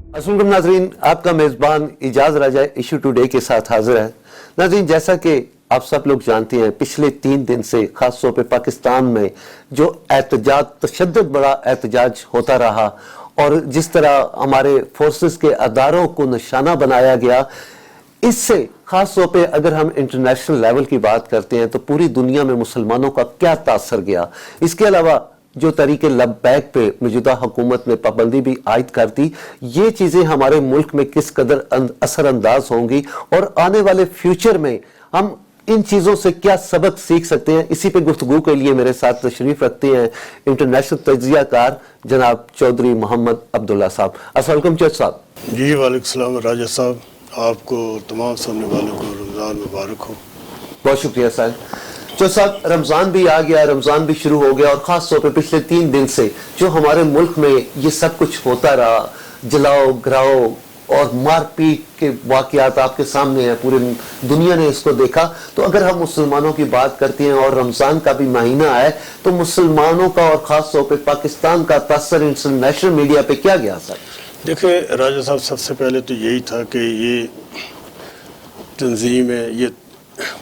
अस्सलाम नाज़रीन, आपका मेज़बान इजाज़ राजा इशू टुडे के साथ हाजिर है। नाज़रीन, जैसा कि आप सब लोग जानते हैं, पिछले 3 दिन से ख़ास तौर पे पाकिस्तान में जो एहतजाज, तशद्दुद बड़ा एहतजाज होता रहा और जिस तरह हमारे फोर्सेस के अदारों को निशाना बनाया गया, इससे ख़ास तौर पे अगर हम इंटरनेशनल लेवल की बात करते हैं तो पूरी दुनिया में मुसलमानों का क्या तासर गया। इसके अलावा जो तरीके लबैक पे मौजूदा हुकूमत ने पाबंदी भी आयद कर दी, ये चीज़ें हमारे मुल्क में किस कदर असरअंदाज होंगी और आने वाले फ्यूचर में हम इन चीज़ों से क्या सबक सीख सकते हैं, इसी पे गुफ्तगू के लिए मेरे साथ तशरीफ रखते हैं इंटरनेशनल तज्ज़ियाकार जनाब चौधरी मोहम्मद अब्दुल्ला साहब। अस्सलाम वालेकुम चौधरी साहब। जी वालेकुम सलाम राजा साहब, आपको तमाम सुनने वालों को रमज़ान मुबारक हो। बहुत शुक्रिया साहब। जो साहब, रमज़ान भी आ गया, रमज़ान भी शुरू हो गया और ख़ास तौर पे पिछले 3 दिन से जो हमारे मुल्क में ये सब कुछ होता रहा, जलाओ घराओ और मारपीट के वाक़यात आपके सामने हैं, पूरी दुनिया ने इसको देखा। तो अगर हम मुसलमानों की बात करते हैं और रमज़ान का भी महीना है, तो मुसलमानों का और ख़ास तौर पे पाकिस्तान का तासर इंटरनेशनल मीडिया पे क्या गया सर? देखिए राजा साहब, सबसे पहले तो यही था कि ये तंजीम है, ये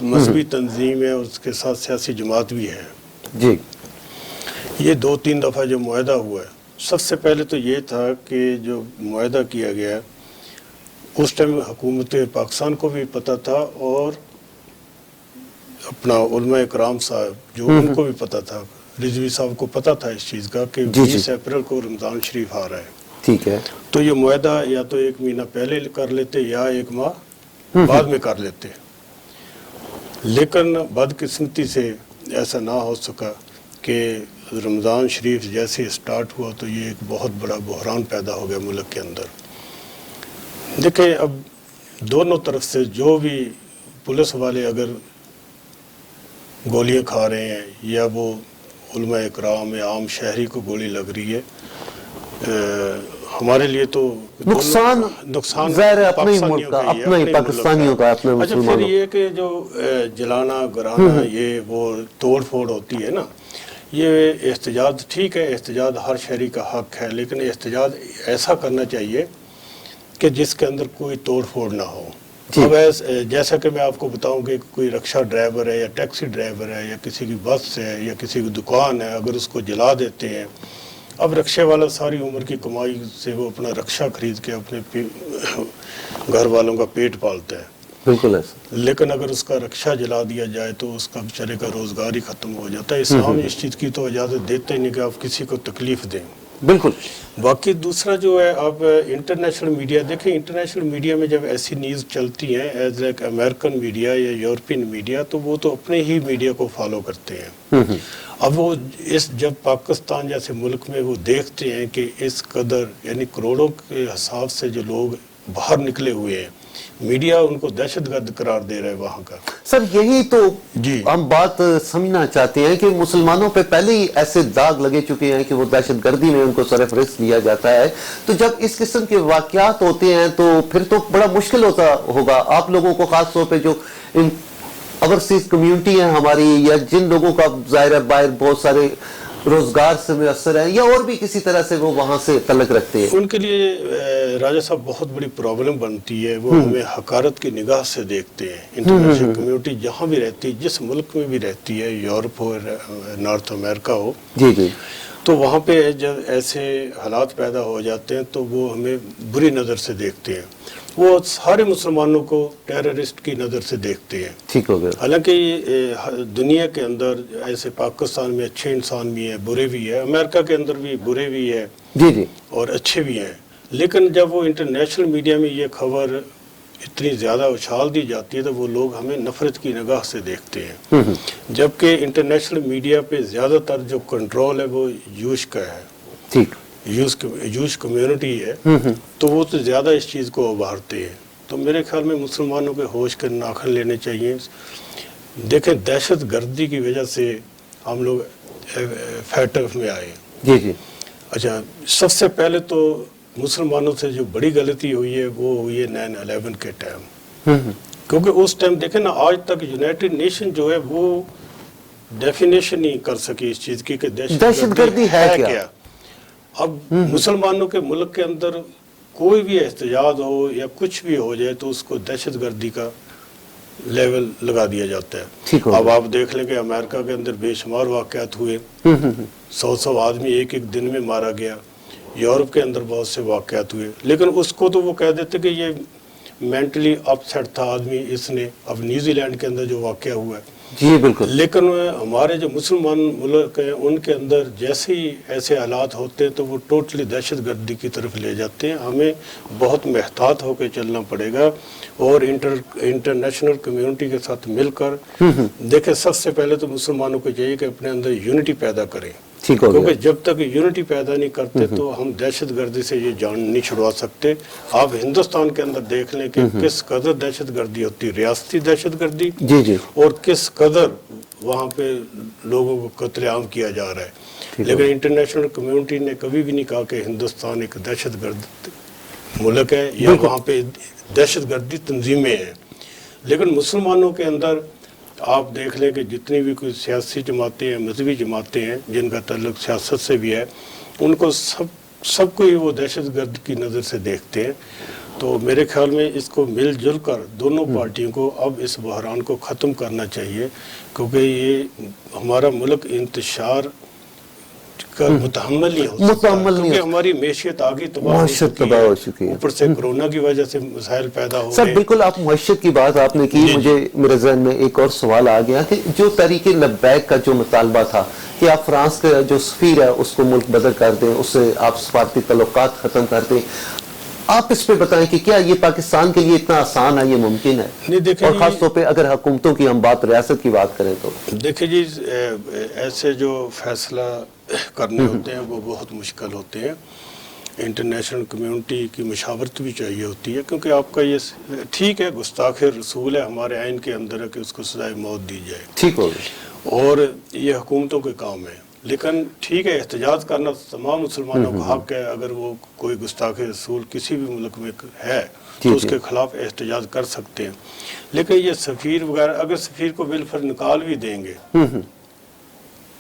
मजहबी तंजीम है, उसके साथ सियासी जमात भी है जी। ये 2-3 दफ़ा जो मुआहदा हुआ है, सबसे पहले तो ये था कि जो मुआहदा किया गया उस टाइम हुकूमत पाकिस्तान को भी पता था और अपना उलमा इकराम साहब जो उनको भी पता था, रिजवी साहब को पता था इस चीज़ का कि 20 अप्रैल को रमज़ान शरीफ आ रहा है। ठीक है, तो ये मुआहदा या तो 1 महीना पहले कर लेते या 1 माह बाद में कर लेते, लेकिन बदकिस्मती से ऐसा ना हो सका कि रमज़ान शरीफ जैसे स्टार्ट हुआ तो ये एक बहुत बड़ा बहरान पैदा हो गया मुल्क के अंदर। देखिए, अब दोनों तरफ से जो भी पुलिस वाले अगर गोलियां खा रहे हैं या वो उलमा इकराम या आम शहरी को गोली लग रही है, हमारे लिए तो नुकसान अपने ही मुल्क का, अपने ही पाकिस्तानियों का, अपने मुसलमानों। अच्छा, फिर ये कि जो जलाना गराना ये वो तोड़ फोड़ होती है ना, ये एहतजाज ठीक है, एहतजाज हर शहरी का हक है, लेकिन एहतजाज ऐसा करना चाहिए कि जिसके अंदर कोई तोड़ फोड़ ना हो। अब जैसा कि मैं आपको बताऊं कि कोई रिक्शा ड्राइवर है या टैक्सी ड्राइवर है या किसी की बस है या किसी की दुकान है, अगर उसको जला देते हैं, अब रिक्शे वाला सारी उम्र की कमाई से वो अपना रिक्शा खरीद के अपने घर वालों का पेट पालता है, बिल्कुल ऐसा। लेकिन अगर उसका रिक्शा जला दिया जाए तो उसका बेचारे का रोज़गार ही ख़त्म हो जाता है। इस्लाम इस चीज़ की तो इजाज़त देते ही नहीं कि आप किसी को तकलीफ़ दें। बिल्कुल। बाकी दूसरा जो है, अब इंटरनेशनल मीडिया देखें, इंटरनेशनल मीडिया में जब ऐसी न्यूज़ चलती हैं एज लाइक अमेरिकन मीडिया या यूरोपियन मीडिया, तो वो तो अपने ही मीडिया को फॉलो करते हैं। अब वो जब पाकिस्तान जैसे मुल्क में वो देखते हैं कि इस कदर यानी करोड़ों के हिसाब से जो लोग बाहर निकले हुए हैं, मीडिया उनको दहशतगर्द करार दे रहा है वहाँ का। सर, यही तो हम बात समझना चाहते हैं कि मुसलमानों पे पहले ही ऐसे दाग लगे चुके हैं कि वो दहशतगर्दी में उनको सरफहरिस्त लिया जाता है। तो जब इस किस्म के वाकयात होते हैं तो फिर तो बड़ा मुश्किल होगा आप लोगों को, खास तौर पे जो इन ओवरसीज कम्युनिटी है हमारी, या जिन लोगों का ज़ाहिर है बाहर बहुत सारे रोजगार से मुयसर है या और भी किसी तरह से वो वहाँ से तल्लक रखते हैं, उनके लिए राजा साहब बहुत बड़ी प्रॉब्लम बनती है। वो हमें हकारत की निगाह से देखते हैं। इंटरनेशनल कम्युनिटी जहाँ भी रहती है, जिस मुल्क में भी रहती है, यूरोप हो, नॉर्थ अमेरिका हो, जी, तो वहाँ पे जब ऐसे हालात पैदा हो जाते हैं तो वो हमें बुरी नज़र से देखते हैं। वो सारे मुसलमानों को टेररिस्ट की नज़र से देखते हैं। ठीक हो गया। हालांकि दुनिया के अंदर ऐसे पाकिस्तान में अच्छे इंसान भी हैं, बुरे भी हैं, अमेरिका के अंदर भी बुरे भी हैं, जी, और अच्छे भी हैं। लेकिन जब वो इंटरनेशनल मीडिया में ये खबर इतनी ज़्यादा उछाल दी जाती है तो वो लोग हमें नफ़रत की निगाह से देखते हैं। जबकि इंटरनेशनल मीडिया पे ज़्यादातर जो कंट्रोल है वो यूश का है, ठीक, यूश कम्युनिटी है, तो वो तो ज़्यादा इस चीज़ को उभारते हैं। तो मेरे ख्याल में मुसलमानों के होश के नाखन लेने चाहिए। देखें, दहशत गर्दी की वजह से हम लोग फैटर्फ में आए। जी जी। अच्छा, सबसे पहले तो मुसलमानों से जो बड़ी गलती हुई है वो हुई है 9/11 के टाइम, क्योंकि उस टाइम देखें ना, आज तक यूनाइटेड नेशन जो है वो डेफिनेशन नहीं कर सकी इस चीज़ की कि दहशतगर्दी है क्या। अब मुसलमानों के मुल्क के अंदर कोई भी एहतजाज हो या कुछ भी हो जाए तो उसको दहशत गर्दी का लेवल लगा दिया जाता है। अब आप देख लें कि अमेरिका के अंदर बेशुमार वाक़यात हुए, 100 आदमी एक एक दिन में मारा गया, यूरोप के अंदर बहुत से वाक़यात हुए, लेकिन उसको तो वो कह देते कि ये मेंटली अपसेट था आदमी इसने। अब न्यूजीलैंड के अंदर जो वाक़या हुआ है जी बिल्कुल, लेकिन हमारे जो मुसलमान मुल्क हैं उनके अंदर जैसे ही ऐसे हालात होते हैं तो वो टोटली दहशत गर्दी की तरफ ले जाते हैं। हमें बहुत महतात होकर चलना पड़ेगा और इंटरनेशनल कम्युनिटी के साथ मिलकर देखें। सबसे पहले तो मुसलमानों को चाहिए कि अपने अंदर यूनिटी पैदा करें, क्योंकि जब तक यूनिटी पैदा नहीं करते तो हम दहशत गर्दी से ये जान नहीं छुड़वा सकते। आप हिंदुस्तान के अंदर देख लें कि किस कदर दहशत गर्दी होती है, रियासती दहशत गर्दी जी जी, और किस कदर वहाँ पे लोगों को कत्लेआम किया जा रहा है। लेकिन इंटरनेशनल कम्युनिटी ने कभी भी नहीं कहा कि हिंदुस्तान एक दहशत गर्द मुल्क है या वहाँ पे दहशत गर्दी तंजीमें हैं। लेकिन मुसलमानों के अंदर आप देख लें कि जितनी भी कोई सियासी जमातें हैं, मजहबी जमातें हैं जिनका ताल्लुक सियासत से भी है, उनको सबको ही वो दहशत गर्द की नज़र से देखते हैं। तो मेरे ख्याल में इसको मिलजुल कर दोनों पार्टियों को अब इस बहरान को ख़त्म करना चाहिए, क्योंकि ये हमारा मुल्क इंतशार का मुतहम्मल नहीं हो सकता, क्योंकि हमारी मैशियत आगे तबाह हो चुकी है, ऊपर से कोरोना की वजह से मसाइल पैदा हो सर। बिल्कुल, आप मैशियत की बात आपने की, मुझे मेरे जहन में एक और सवाल आ गया कि जो तरीके लब्बैक का जो मुतालबा था कि आप फ्रांस का जो सफीर है उसको मुल्क बदल कर दें, उससे आप सफारती तल्लुकात ख़त्म कर दें, आप इस पे बताएं कि क्या ये पाकिस्तान के लिए इतना आसान है, ये मुमकिन है? नहीं, देखिए, और खास तौर पे अगर हुकूमतों की हम रियासत की बात करें तो देखिए जी, ऐसे जो फैसला करने होते हैं वो बहुत मुश्किल होते हैं। इंटरनेशनल कम्युनिटी की मशावरत भी चाहिए होती है, क्योंकि आपका ये ठीक है गुस्ताख रसूल है, हमारे आइन के अंदर है कि उसको सजाए मौत दी जाए, ठीक हो गया, और ये हुकूमतों के काम है। लेकिन ठीक है, एहतजाज करना तमाम मुसलमानों का हक है। अगर वो कोई गुस्ताख रसूल किसी भी मुल्क में है तो उसके खिलाफ एहतजाज कर सकते हैं। लेकिन ये सफ़ीर वगैरह अगर सफ़ीर को बिलफर निकाल भी देंगे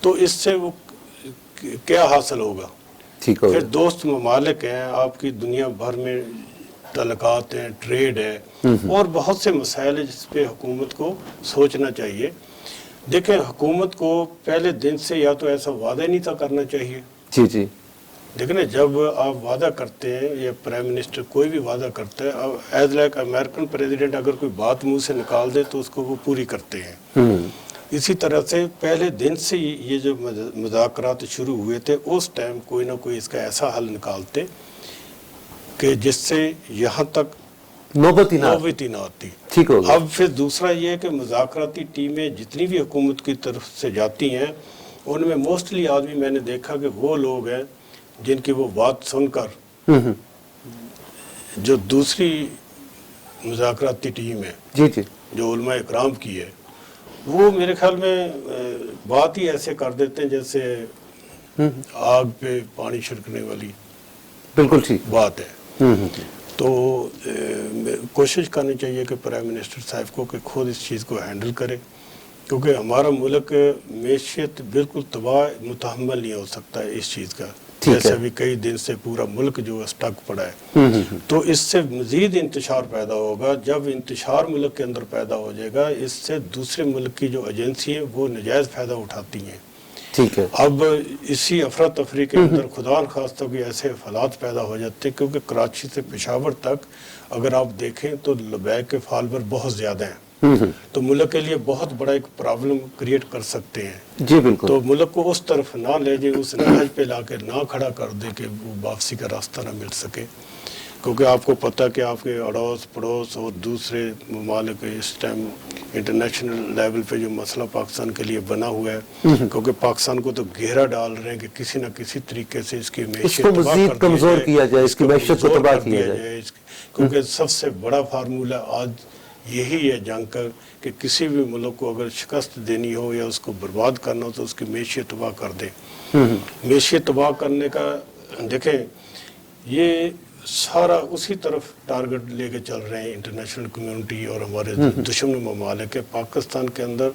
तो इससे वो क्या हासिल होगा? ठीक हो फिर दोस्त ममालिक हैं, आपकी दुनिया भर में तलकात हैं, ट्रेड है और बहुत से मसाइल है जिस पे हुकूमत को सोचना चाहिए। देखें, हुकूमत को पहले दिन से या तो ऐसा वादा नहीं था करना चाहिए। जी जी, देखें ना, जब आप वादा करते हैं या प्राइम मिनिस्टर कोई भी वादा करता है, अब एज लाइक अमेरिकन प्रेसिडेंट अगर कोई बात मुंह से निकाल दे तो उसको वो पूरी करते हैं। इसी तरह से पहले दिन से ही ये जो मुज़ाकरात शुरू हुए थे उस टाइम कोई ना कोई इसका ऐसा हल निकालते कि जिससे यहाँ तक नौबत ही ना आती। ठीक हो गया। अब फिर दूसरा ये है कि मुज़ाकराती टीमें जितनी भी हुकूमत की तरफ से जाती हैं उनमें मोस्टली आदमी मैंने देखा कि वो लोग हैं जिनकी वो बात सुनकर जो दूसरी मुज़ाकराती टीम है जी जी, जो उलमा इकराम की है, वो मेरे ख्याल में बात ही ऐसे कर देते हैं जैसे आग पे पानी छिड़कने वाली बिल्कुल ठीक बात है। तो कोशिश करनी चाहिए कि प्राइम मिनिस्टर साहब को कि खुद इस चीज़ को हैंडल करे, क्योंकि हमारा मुल्क मैशियत बिल्कुल तबाह मुतहम्मल नहीं हो सकता है इस चीज़ का। जैसे अभी कई दिन से पूरा मुल्क जो स्टक पड़ा है, तो इससे मजीद इंतशार पैदा होगा। जब इंतशार मुल्क के अंदर पैदा हो जाएगा, इससे दूसरे मुल्क की जो एजेंसी है वो नजायज़ फ़ायदा उठाती हैं। ठीक है। अब इसी अफरा तफरी के अंदर खुदा न खास्ता भी ऐसे हालात पैदा हो जाते हैं, क्योंकि कराची से पेशावर तक अगर आप देखें तो लबैक के फालोवर बहुत ज़्यादा हैं, तो मुल्क के लिए बहुत बड़ा एक प्रॉब्लम क्रिएट कर सकते हैं। जी बिल्कुल। तो मुल्क को उस तरफ ना ले जाए, उस नहज पे लाके ना खड़ा कर दे कि वो वापसी का रास्ता ना मिल सके, क्योंकि आपको पता कि आपके अड़ोस पड़ोस और दूसरे ममालिक इस टाइम इंटरनेशनल लेवल पे जो मसला पाकिस्तान के लिए बना हुआ है, क्योंकि पाकिस्तान को तो घेरा डाल रहे हैं कि किसी न किसी तरीके से इसकी मैशियत मज़ीद कमज़ोर किया जाए, इसकी मैशियत को तबाह किया जाए, क्योंकि सबसे बड़ा फार्मूला आज यही है जंग का कि किसी भी मुल्क को अगर शिकस्त देनी हो या उसको बर्बाद करना हो तो उसकी मैशियत तबाह कर दे। मैशियत तबाह करने का देखें, ये सारा उसी तरफ टारगेट लेके चल रहे हैं इंटरनेशनल कम्युनिटी और हमारे दुश्मन ममालिक के। पाकिस्तान के अंदर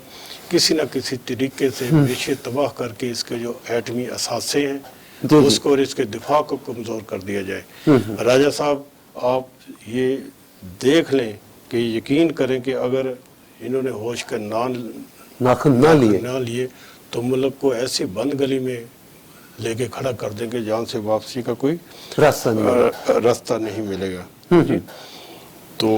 किसी न किसी तरीके से मैशियत तबाह करके इसके जो एटमी असासे हैं اس کو اور اس کے دفاع کو کمزور کر دیا جائے۔ راجہ صاحب آپ یہ دیکھ لیں کہ یقین کریں کہ اگر انہوں نے ہوش کا ناخن نہ لیے تو ملک کو ایسی بند گلی میں لے کے کھڑا کر دیں کہ جان سے واپسی کا کوئی راستہ نہیں ملے گا۔ تو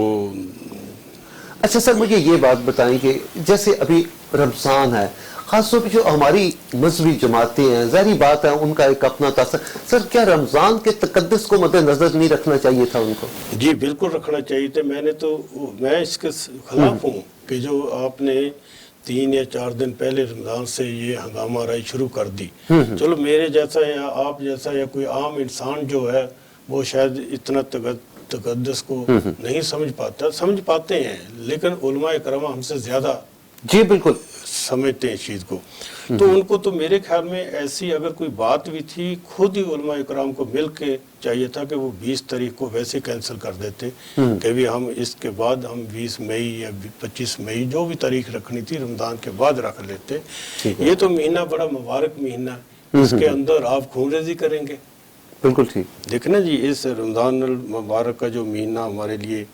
اچھا سر مجھے یہ بات بتائیں کہ جیسے ابھی رمضان ہے، خاص طور پہ جو ہماری مذہبی جماعتیں ہیں، ظاہری بات ہے ان کا ایک اپنا تاثر، سر کیا رمضان کے تقدس کو مد نظر نہیں رکھنا چاہیے تھا ان کو؟ جی بالکل رکھنا چاہیے تھا۔ میں اس کے خلاف ہوں کہ جو آپ نے 3 یا 4 دن پہلے رمضان سے یہ ہنگامہ رائی شروع کر دی۔ چلو میرے جیسا یا آپ جیسا یا کوئی عام انسان جو ہے وہ شاید اتنا تقدس کو نہیں سمجھ پاتے ہیں، لیکن علماء کرام ہم سے زیادہ جی بالکل سمجھتے ہیں اس چیز کو۔ تو ان کو تو میرے خیال میں ایسی اگر کوئی بات بھی تھی، خود ہی علماء کرام کو مل کے چاہیے تھا کہ وہ 20 تاریخ کو ویسے کینسل کر دیتے کہ بھی ہم اس کے بعد ہم 20 مئی یا 25 مئی جو بھی تاریخ رکھنی تھی رمضان کے بعد رکھ لیتے۔ یہ تو مہینہ بڑا مبارک مہینہ ہے، اس کے اندر آپ خون ریزی کریں گے۔ بالکل ٹھیک۔ دیکھنا جی اس رمضان المبارک کا جو مہینہ ہمارے لیے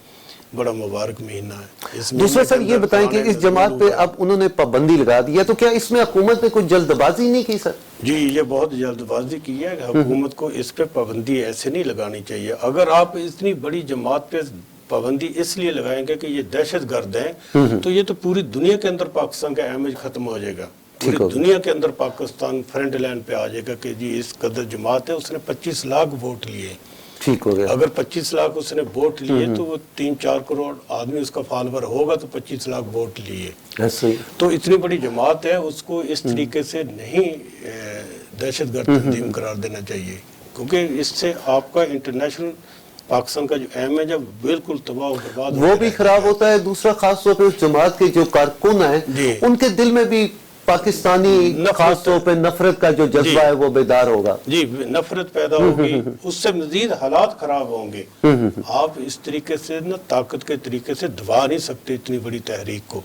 بڑا مبارک مہینہ ہے۔ دوسرا سر یہ بتائیں کہ اس جماعت پہ اب انہوں نے پابندی لگا دی ہے تو کیا اس میں حکومت نے کچھ جلد بازی نہیں کی سر؟ جی یہ بہت جلد بازی کی ہے، حکومت کو اس پہ پابندی ایسے نہیں لگانی چاہیے۔ اگر آپ اتنی بڑی جماعت پہ پابندی اس لیے لگائیں گے کہ یہ دہشت گرد ہیں تو یہ تو پوری دنیا کے اندر پاکستان کا امیج ختم ہو جائے گا۔ پوری دنیا کے اندر پاکستان فرنٹ لائن پہ آ جائے گا کہ جی اس قدر جماعت ہے، اس نے 25 لاکھ ووٹ لیے۔ ٹھیک ہو گیا۔ اگر 25 لاکھ اس نے ووٹ لیے تو وہ 3-4 کروڑ آدمی اس کا فالوور ہوگا تو 25 لاکھ ووٹ لیے۔ تو اتنی بڑی جماعت ہے، اس کو اس طریقے سے نہیں دہشت گرد تنظیم قرار دینا چاہیے، کیونکہ اس سے آپ کا انٹرنیشنل پاکستان کا جو ایم ہے جب بالکل تباہ و برباد وہ بھی خراب ہوتا ہے۔ دوسرا خاص طور پہ اس جماعت کے جو کارکن ہیں ان کے دل میں بھی پاکستانی خاص طور پہ نفرت کا جو جذبہ ہے وہ بیدار ہوگا۔ جی نفرت پیدا ہوگی، اس سے مزید حالات خراب ہوں گے۔ آپ اس طریقے سے طاقت کے طریقے سے دبا نہیں سکتے اتنی بڑی تحریک کو۔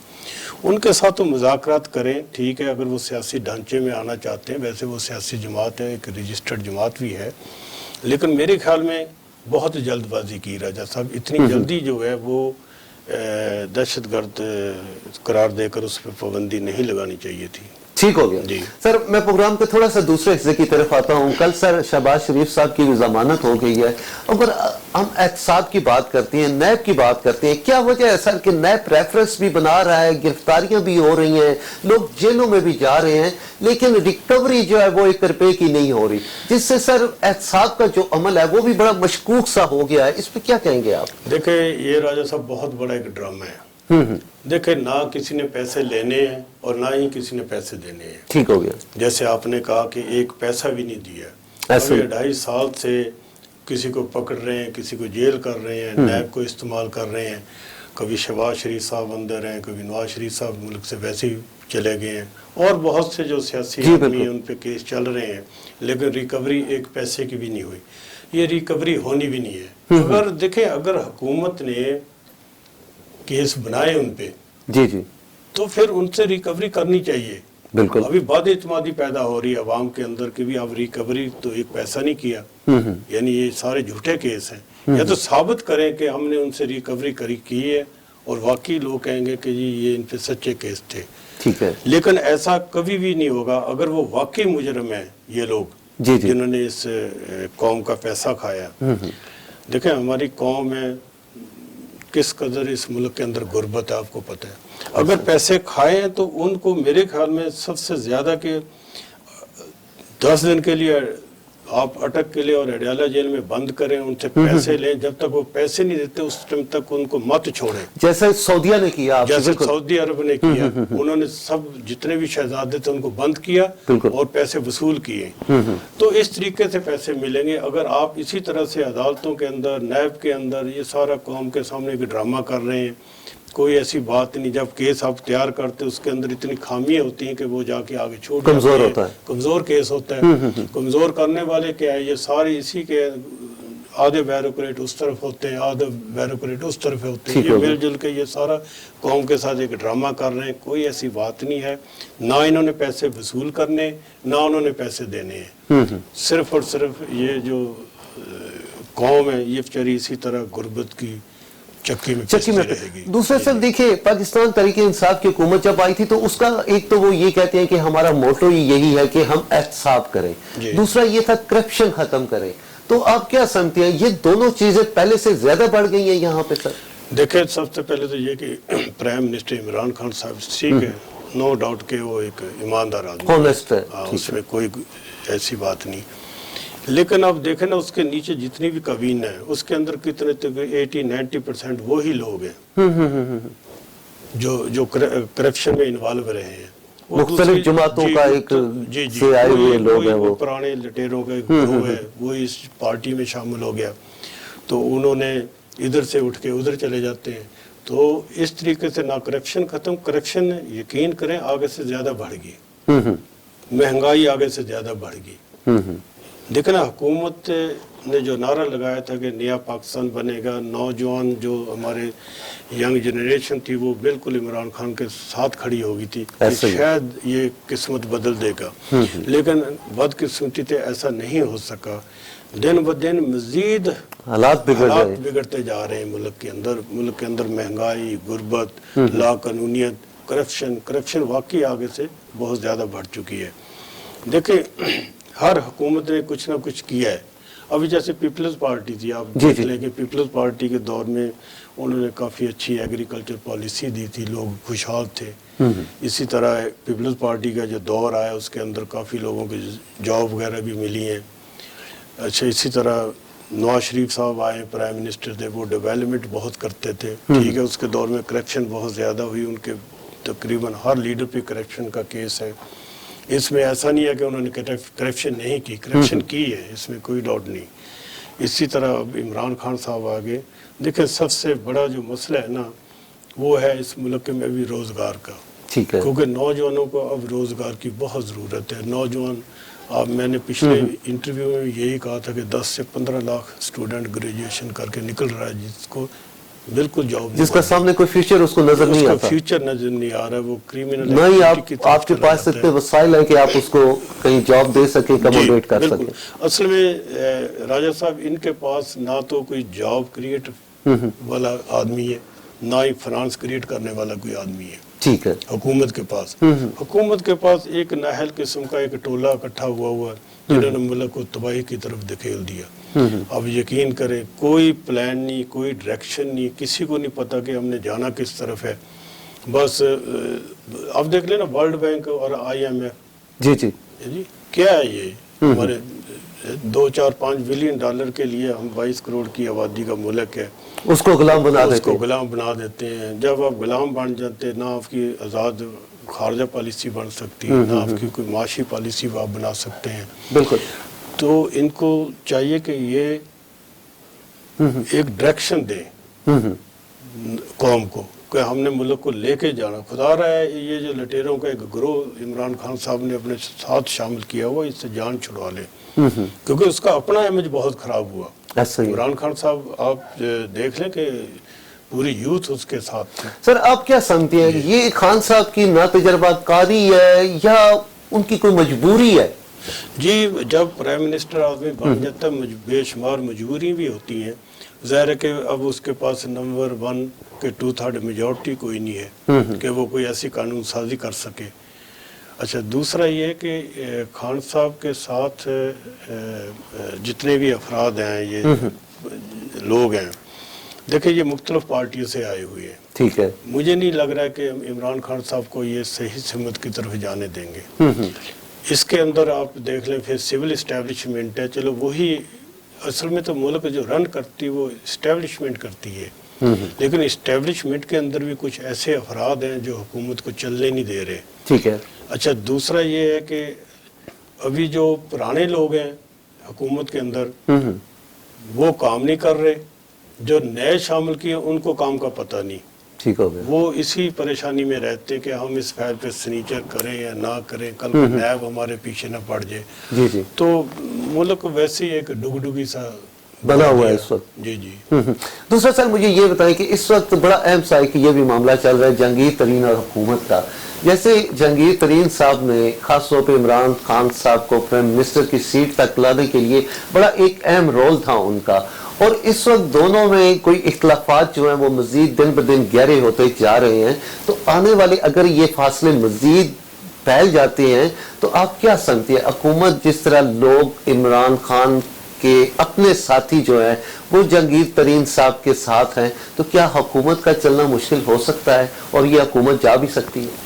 ان کے ساتھ تو مذاکرات کریں، ٹھیک ہے، اگر وہ سیاسی ڈھانچے میں آنا چاہتے ہیں، ویسے وہ سیاسی جماعت ہے، ایک رجسٹرڈ جماعت بھی ہے، لیکن میرے خیال میں بہت جلد بازی کی راجہ صاحب۔ اتنی جلدی جو ہے وہ دہشت گرد قرار دے کر اس پہ پابندی نہیں لگانی چاہیے تھی۔ ٹھیک ہو گیا جی سر، میں پروگرام کے تھوڑا سا دوسرے حصے کی طرف آتا ہوں۔ کل سر شہباز شریف صاحب کی بھی ضمانت ہو گئی ہے، اگر ہم احتساب کی بات کرتے ہیں، نیب کی بات کرتے ہیں، کیا وجہ ہے سر کہ نیب ریفرنس بھی بنا رہا ہے، گرفتاریاں بھی ہو رہی ہیں، لوگ جیلوں میں بھی جا رہے ہیں، لیکن ریکوری جو ہے وہ 1 روپے کی نہیں ہو رہی، جس سے سر احتساب کا جو عمل ہے وہ بھی بڑا مشکوک سا ہو گیا ہے۔ اس پہ کیا کہیں گے آپ؟ دیکھیں یہ راجہ صاحب بہت بڑا ایک ڈرامہ ہے۔ دیکھیں نہ کسی نے پیسے لینے ہیں اور نہ ہی کسی نے پیسے دینے ہیں۔ ٹھیک ہو گیا۔ جیسے آپ نے کہا کہ ایک پیسہ بھی نہیں دیا، ابھی 2.5 سال سے کسی کو پکڑ رہے ہیں، کسی کو جیل کر رہے ہیں، نیب کو استعمال کر رہے ہیں، کبھی شہباز شریف صاحب اندر ہیں، کبھی نواز شریف صاحب ملک سے ویسے ہی چلے گئے ہیں، اور بہت سے جو سیاسی آدمی ہیں ان پہ کیس چل رہے ہیں، لیکن ریکوری ایک پیسے کی بھی نہیں ہوئی۔ یہ ریکوری ہونی بھی نہیں ہے۔ اگر دیکھیں اگر حکومت نے کیس بنائے ان پہ جی جی تو پھر ان سے ریکوری کرنی چاہیے۔ بالکل۔ ابھی بد اعتمادی پیدا ہو رہی ہے عوام کے اندر کہ بھی اب ریکوری تو ایک پیسہ نہیں کیا، یعنی یہ سارے جھوٹے کیس ہیں، یا تو ثابت کریں کہ ہم نے ان سے ریکوری کی ہے اور واقعی لوگ کہیں گے کہ جی یہ ان پہ سچے کیس تھے۔ ٹھیک ہے، لیکن ایسا کبھی بھی نہیں ہوگا اگر وہ واقعی مجرم ہیں یہ لوگ جنہوں نے اس قوم کا پیسہ کھایا۔ دیکھیں ہماری قوم ہے کس قدر اس ملک کے اندر غربت ہے، آپ کو پتہ ہے۔ اگر پیسے کھائے ہیں تو ان کو میرے خیال میں سب سے زیادہ کہ 10 دن کے لیے آپ اٹک کے لیں اور اڈیالہ جیل میں بند کریں، ان سے پیسے لیں، جب تک وہ پیسے نہیں دیتے اس ٹائم تک ان کو مت چھوڑیں، جیسے سعودیہ نے کیا، جیسے سعودی عرب نے کیا۔ انہوں نے سب جتنے بھی شہزادے تھے ان کو بند کیا اور پیسے وصول کیے۔ تو اس طریقے سے پیسے ملیں گے اگر آپ اسی طرح سے عدالتوں کے اندر، نیب کے اندر یہ سارا قوم کے سامنے ایک ڈرامہ کر رہے ہیں۔ کوئی ایسی بات نہیں، جب کیس آپ تیار کرتے اس کے اندر اتنی خامیاں ہوتی ہیں کہ وہ جا کے آگے چھوٹ جاتے ہیں، کمزور ہوتا ہے، کمزور کیس ہوتا ہے۔ کمزور کرنے والے کیا ہے، یہ سارے اسی کے आधे बैरोक्रेट उस तरफ होते हैं, आधे बैरोक्रेट उस तरफ होते हैं, ये मिलजुल के ये सारा कौम के साथ एक ड्रामा कर रहे हैं। कोई ऐसी बात नहीं है, ना इन्होंने पैसे वसूल करने, ना उन्होंने पैसे देने हैं। सिर्फ और सिर्फ ये जो कौम है ये बेचारी इसी तरह गुर्बत की चक्की में रहेगी। दूसरे सर देखिए, पाकिस्तान तहरीक इंसाफ की हुकूमत जब आई थी तो उसका एक तो वो ये कहते हैं कि हमारा मोटो यही है कि हम एहतसाब करें, दूसरा ये था करप्शन खत्म करें। तो आप क्या समझते हैं ये दोनों चीजें पहले से ज्यादा बढ़ गई हैं यहाँ पे सर? देखिए, सबसे पहले तो ये कि प्राइम मिनिस्टर इमरान खान साहब ठीक है, नो डाउट के वो एक ईमानदार आदमी, ऑनेस्ट है, उसमें कोई ऐसी बात नहीं। लेकिन अब देखें ना, उसके नीचे जितनी भी काबीना है उसके अंदर कितने 80-90% वो ही लोग हैं जो करप्शन में इन्वॉल्व रहे हैं। मुख्तलिफ जमातों का एक से आए हुए लोग हैं, वो पुराने लटेरों का एक ग्रोह है, वो इस पार्टी में शामिल हो गया, तो उन्होंने इधर से उठ के उधर चले जाते हैं। तो इस तरीके से ना करप्शन खत्म, करप्शन यकीन करें आगे से ज्यादा बढ़ गई, महंगाई आगे से ज्यादा बढ़ गई। देखना, हुकूमत ने जो नारा लगाया था कि नया पाकिस्तान बनेगा, नौजवान जो हमारे यंग जनरेशन थी वो बिल्कुल इमरान खान के साथ खड़ी हो गई थी कि शायद ये किस्मत बदल देगा, लेकिन बदकिस्मती से ऐसा नहीं हो सका। दिन ब दिन मजीद हालात बिगड़ते जा रहे हैं मुल्क के अंदर महंगाई, गुर्बत, लाकानूनियत, करप्शन वाकई आगे से बहुत ज़्यादा बढ़ चुकी है। देखिए, हर हुकूमत ने कुछ ना कुछ किया है। अभी जैसे पीपल्स पार्टी थी, आप देख लें कि पीपल्स पार्टी के दौर में उन्होंने काफ़ी अच्छी एग्रीकल्चर पॉलिसी दी थी, लोग खुशहाल थे। इसी तरह पीपल्स पार्टी का जो दौर आया उसके अंदर काफ़ी लोगों को जॉब वगैरह भी मिली हैं। अच्छा, इसी तरह नवाज शरीफ साहब आए, प्राइम मिनिस्टर थे, वो डेवलपमेंट बहुत करते थे, ठीक है। उसके दौर में करप्शन बहुत ज़्यादा हुई, उनके तकरीबन हर लीडर पे करप्शन का केस है। इसमें ऐसा नहीं है कि उन्होंने करप्शन नहीं की, करप्शन की है, इसमें कोई डाउट नहीं। इसी तरह अब इमरान खान साहब आगे देखें, सबसे बड़ा जो मसला है ना वो है इस मुल्क में अभी रोज़गार का, ठीक है, क्योंकि नौजवानों को अब रोज़गार की बहुत ज़रूरत है। नौजवान, अब मैंने पिछले इंटरव्यू में यही कहा था कि 10 से 15 लाख स्टूडेंट ग्रेजुएशन करके निकल रहा है जिसको बिल्कुल जॉब, जिसका सामने कोई फ्यूचर उसको नजर नहीं आता, फ्यूचर नजर नहीं आ रहा है, वो क्रिमिनल नहीं। आपके पास इतने वसाइल है कि आप उसको कहीं जॉब दे सके, कमोडेट कर सके। असल में राजा साहब, इनके पास ना तो कोई जॉब क्रिएट वाला आदमी है, ना ही फाइनेंस क्रिएट करने वाला कोई आदमी है, ठीक है। हुकूमत के पास एक नाहल किस्म का एक टोला इकट्ठा हुआ है जिन्होंने मुल्क को तबाही की तरफ धकेल दिया। अब यकीन करें, कोई प्लान नहीं, कोई डायरेक्शन नहीं, किसी को नहीं पता कि हमने जाना किस तरफ है। बस अब देख लेना, वर्ल्ड बैंक और IMF जी क्या है ये, हमारे 2-4-5 बिलियन डॉलर के लिए हम 22 करोड़ की आबादी का मुल्क है, उसको गुलाम बना देते हैं। जब आप गुलाम बन जाते हैं, ना आपकी आज़ाद खारजा पॉलिसी बन सकती है, ना आपकी कोई माशी पॉलिसी आप बना सकते हैं। बिल्कुल। तो इनको चाहिए कि ये एक डायरेक्शन दे कौम को कि हमने मुल्क को लेके जाना। खुदा रहा है ये जो लटेरों का एक ग्रोह इमरान खान साहब ने अपने साथ शामिल किया हुआ, इससे जान छुड़वा ले, क्योंकि उसका अपना इमेज बहुत खराब हुआ। इमरान खान साहब आप देख लें कि पूरी यूथ उसके साथ थी। सर, आप क्या समझते हैं, ये खान साहब की ना तजर्बाकारी है या उनकी कोई मजबूरी है? जी, जब प्राइम मिनिस्टर आदमी बन जाता है बेशुमार मजबूरी भी होती हैं। ज़ाहिर है कि अब उसके पास नंबर 1 के 2/3 मेजॉरिटी कोई नहीं है कि वो कोई ऐसी कानून साजी कर सके। अच्छा, दूसरा ये है कि खान साहब के साथ जितने भी अफराद हैं, ये लोग हैं, देखिए ये मुख्तलिफ पार्टियों से आए हुए हैं, ठीक है। मुझे नहीं लग रहा है कि इमरान खान साहब को ये सही सिमत की तरफ जाने देंगे। इसके अंदर आप देख लें, फिर सिविल इस्टेब्लिशमेंट है, चलो वही असल में तो मुल्क जो रन करती है वो इस्टेब्लिशमेंट करती है, लेकिन इस्टेब्लिशमेंट के अंदर भी कुछ ऐसे अफराद हैं जो हुकूमत को चलने नहीं दे रहे, ठीक है। अच्छा, दूसरा ये है कि अभी जो पुराने लोग हैं हुकूमत के अंदर वो काम नहीं कर रहे, जो नए शामिल किए उनको काम का पता नहीं, ठीक हो गया। वो इसी परेशानी में रहते कि हम इस फाइल पे सिग्नेचर करें या ना करें, कल को नैब हमारे पीछे ना पड़ जाए। जी जी। तो मुल्क वैसे ही एक डुगडुगी सा बना हुआ है इस वक्त। जी जी। दूसरा सर मुझे ये बताएं कि इस वक्त बड़ा अहम सा है कि ये भी मामला चल रहा है जहांगीर तरीन और हुकूमत का। जैसे जहांगीर तरीन साहब ने खास तौर पे इमरान खान साहब को प्राइम मिनिस्टर की सीट तक लाने के लिए बड़ा एक अहम रोल था उनका, और इस वक्त दोनों में कोई इख्तलाफात जो हैं वो मजीद दिन ब दिन गहरे होते जा रहे हैं। तो आने वाले अगर ये फासले मजीद फैल जाते हैं तो आप क्या समझते हैं, हुकूमत जिस तरह लोग इमरान खान के अपने साथी जो हैं वो जहांगीर तरीन साहब के साथ हैं, तो क्या हुकूमत का चलना मुश्किल हो सकता है और ये हुकूमत जा भी सकती है?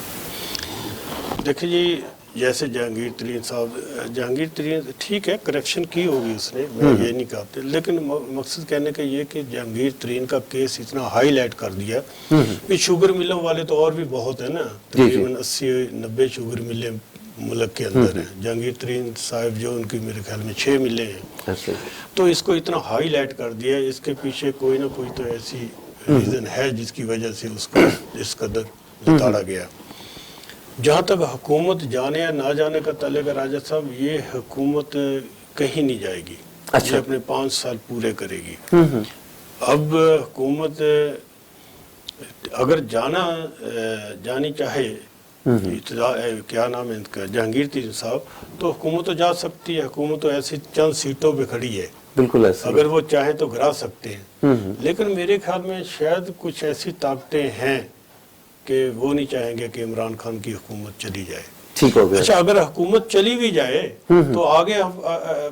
देखिए जी, जैसे जहांगीर तरीन साहब, जहांगीर तरीन ठीक है करेक्शन की होगी उसने, मैं ये नहीं कहते, लेकिन मकसद कहने का ये कि जहांगीर तरीन का केस इतना हाईलाइट कर दिया कि शुगर मिलों वाले तो और भी बहुत है ना, तकरीबन 80-90 शुगर मिलें मुल्क के अंदर हैं। जहांगीर तरीन साहब जो उनकी मेरे ख्याल में 6 मिले हैं, तो इसको इतना हाईलाइट कर दिया, इसके पीछे कोई ना कोई तो ऐसी रीज़न है जिसकी वजह से उसको इस कदर उतारा गया। जहाँ तक हुकूमत जाने या ना जाने का ताल्लुक है राजा साहब, ये हुकूमत कहीं नहीं जाएगी। अच्छा। ये अपने 5 साल पूरे करेगी। अब हुकूमत अगर जानी चाहे, क्या नाम है इनका, जहांगीर तरीन साहब, तो हुकूमत तो जा सकती है। हुकूमत तो ऐसी चंद सीटों पे खड़ी है, बिल्कुल ऐसा, अगर वो चाहे तो गिरा सकते हैं। लेकिन मेरे ख्याल में शायद कुछ ऐसी ताकतें हैं कि वो नहीं चाहेंगे कि इमरान खान की हुकूमत चली जाए। ठीक हो गया। अच्छा, अगर हुकूमत चली भी जाए तो आगे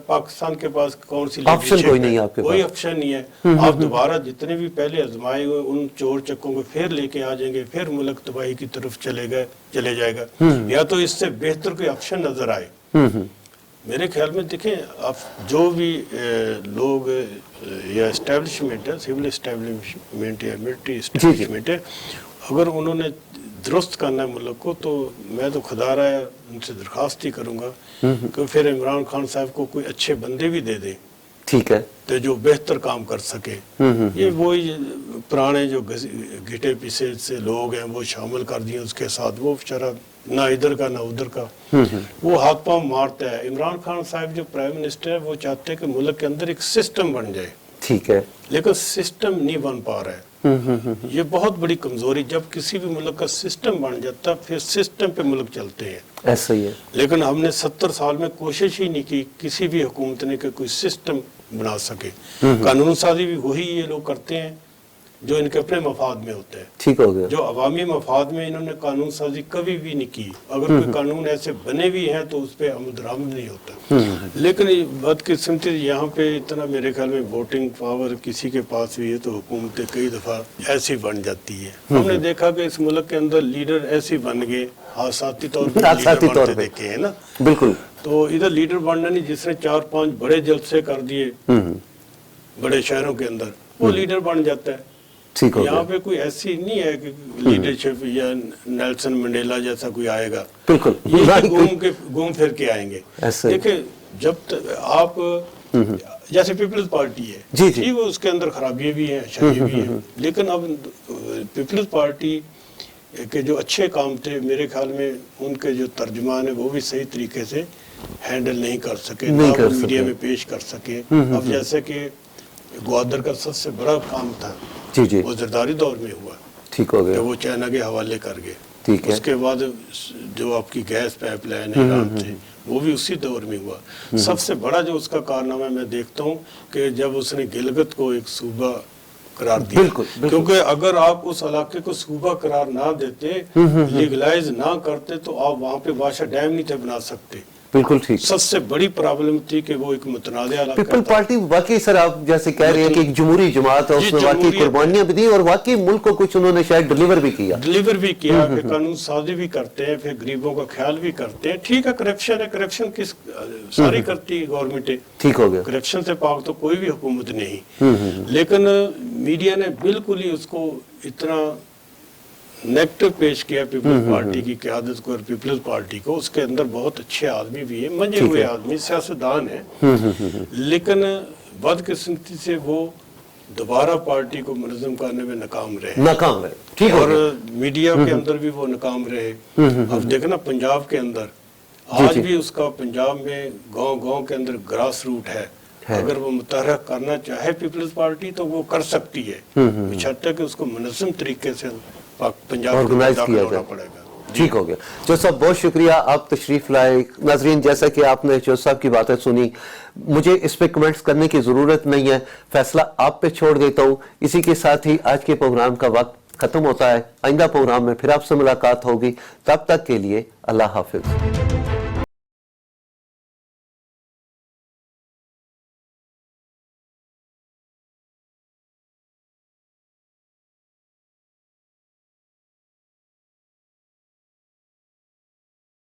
पाकिस्तान के पास कौन सी ऑप्शन? कोई नहीं, आपके कोई ऑप्शन नहीं है। आप दोबारा जितने भी पहले आजमाए हुए उन चोर चक्कों को फिर लेके आ जाएंगे, फिर मुल्क तबाही की तरफ चले जाएगा, या तो इससे बेहतर कोई ऑप्शन नजर आए। मेरे ख्याल में देखें, आप जो भी लोग या एस्टेब्लिशमेंट है, सिविल एस्टेब्लिशमेंट या मिलिट्री एस्टेब्लिशमेंट है, अगर उन्होंने दुरुस्त करना है मुल्क को, तो मैं तो खुदा रहा उनसे दरख्वास्त ही करूंगा कि फिर इमरान खान साहब को कोई अच्छे बंदे भी दे दे, ठीक है, तो जो बेहतर काम कर सके। ये वही पुराने जो घिटे पिसे से लोग हैं वो शामिल कर दिए उसके साथ, वो बेचारा ना इधर का ना उधर का, वो हाथ पांव मारता है। इमरान खान साहब जो प्राइम मिनिस्टर है वो चाहते हैं कि मुल्क के अंदर एक सिस्टम बन जाए, ठीक है, लेकिन सिस्टम नहीं बन पा रहा है। ये बहुत बड़ी कमजोरी, जब किसी भी मुल्क का सिस्टम बन जाता फिर सिस्टम पे मुल्क चलते हैं, ऐसा ही है। लेकिन हमने 70 साल में कोशिश ही नहीं की किसी भी हुकूमत ने कि कोई सिस्टम बना सके। कानून साजी भी वही ये लोग करते हैं जो इनके अपने मफाद में होते हैं, ठीक हो गया। जो अवामी मफाद में इन्होंने कानून साजी कभी भी नहीं की। अगर कोई कानून ऐसे बने भी हैं तो उस पर अमल दरामद नहीं होता। लेकिन बदकिस्मती यहाँ पे इतना मेरे ख्याल में वोटिंग पावर किसी के पास भी है तो हुकूमतें कई दफा ऐसी बन जाती है। हमने देखा कि इस मुल्क के अंदर लीडर ऐसे बन गए, आसाती तौर पर देखे है ना, बिल्कुल। तो इधर लीडर बनना नहीं, जिसने 4-5 बड़े जलसे कर दिए बड़े शहरों के अंदर, वो लीडर बन जाता है। यहाँ पे कोई ऐसी नहीं है कि लीडरशिप या नेल्सन मंडेला जैसा कोई आएगा, बिल्कुल, ये घूम फिर के आएंगे। देखिए, जब आप जैसे पीपल्स पार्टी है जी, वो उसके अंदर खराबियां भी हैं, अच्छाइयां भी हैं, लेकिन अब पीपल्स पार्टी के जो अच्छे काम थे मेरे ख्याल में उनके जो तर्जुमान है वो भी सही तरीके से हैंडल नहीं कर सके, ना वो मीडिया में पेश कर सके। अब जैसे कि ग्वादर का सबसे बड़ा काम था जी, वो जरदारी दौर में हुआ, ठीक हो गया, तो वो चाइना के हवाले कर गए, ठीक है। उसके बाद जो आपकी गैस पाइपलाइन ईरान से, वो भी उसी दौर में हुआ। सबसे बड़ा जो उसका कारनामा मैं देखता हूँ कि जब उसने गिलगित को एक सूबा करार दिया, बिल्कुल, क्योंकि अगर आप उस इलाके को सूबा करार ना देते, लीगलाइज ना करते, तो आप वहाँ पे वाशा डैम नहीं थे बना सकते। बिल्कुल ठीक। सबसे बड़ी प्रॉब्लम थी कि वो एक मुतनाज़ इलाका था। पीपल पार्टी वाकई सर आप जैसे कह रहे हैं कि एक जमहूरी जमात है, उसमें वाकई कुर्बानियां भी दी और वाकई मुल्क को कुछ उन्होंने शायद डिलीवर भी किया फिर कानून साजी भी करते हैं, फिर गरीबों का ख्याल भी करते हैं। ठीक है, करप्शन है, करप्शन किस सारी करती है गवर्नमेंट, ठीक हो गया, करप्शन से पाक तो कोई भी हुकूमत नहीं। लेकिन मीडिया ने बिल्कुल ही उसको इतना नेगेटिव पेश किया पीपल्स पार्टी की क़यादत को और पीपल्स पार्टी को। उसके अंदर बहुत अच्छे आदमी भी है, मंजे हुए आदमी, सियासतदान है, लेकिन बदकिस्मती से वो दोबारा पार्टी को मुनज़्ज़म करने में नाकाम रहे, ठीक, और मीडिया के अंदर भी वो नाकाम रहे। अब देखना पंजाब के अंदर आज भी उसका, पंजाब में गांव-गांव के अंदर ग्रास रूट है, اگر وہ متحرک کرنا چاہے پیپلز پارٹی تو وہ کر سکتی ہے، بشرطے کہ اس کو منظم طریقے سے پنجاب آرگنائز کیا جائے پڑے گا۔ ٹھیک ہو گیا جو صاحب، بہت شکریہ، آپ تشریف لائے۔ ناظرین، جیسا کہ آپ نے جو صاحب کی باتیں سنی، مجھے اس پہ کمنٹس کرنے کی ضرورت نہیں ہے، فیصلہ آپ پہ چھوڑ دیتا ہوں۔ اسی کے ساتھ ہی آج کے پروگرام کا وقت ختم ہوتا ہے۔ آئندہ پروگرام میں پھر آپ سے ملاقات ہوگی، تب تک کے لیے اللہ حافظ۔